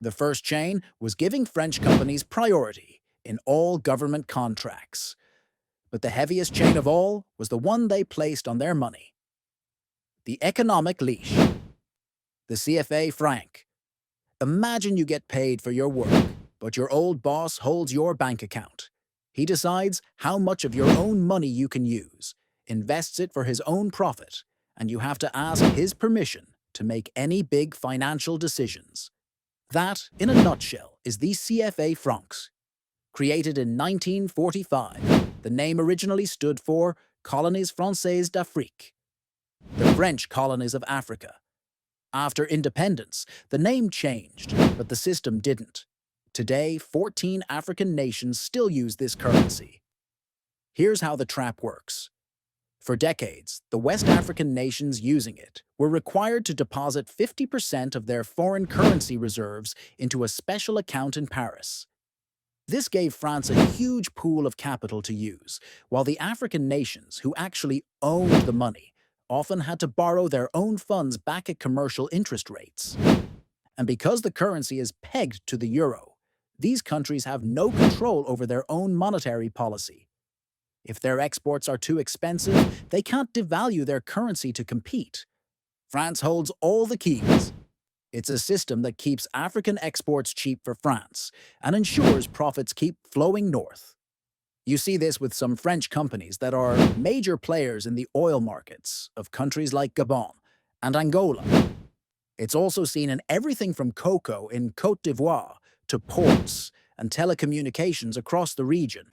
The first chain was giving French companies priority in all government contracts. But the heaviest chain of all was the one they placed on their money: the economic leash, the CFA franc. Imagine you get paid for your work, but your old boss holds your bank account. He decides how much of your own money you can use, invests it for his own profit, and you have to ask his permission to make any big financial decisions. That, in a nutshell, is the CFA francs. Created in 1945, the name originally stood for Colonies Françaises d'Afrique, the French colonies of Africa. After independence, the name changed, but the system didn't. Today, 14 African nations still use this currency. Here's how the trap works. For decades, the West African nations using it were required to deposit 50% of their foreign currency reserves into a special account in Paris. This gave France a huge pool of capital to use, while the African nations who actually owned the money often had to borrow their own funds back at commercial interest rates. And because the currency is pegged to the euro, these countries have no control over their own monetary policy. If their exports are too expensive, they can't devalue their currency to compete. France holds all the keys. It's a system that keeps African exports cheap for France and ensures profits keep flowing north. You see this with some French companies that are major players in the oil markets of countries like Gabon and Angola. It's also seen in everything from cocoa in Côte d'Ivoire to ports and telecommunications across the region.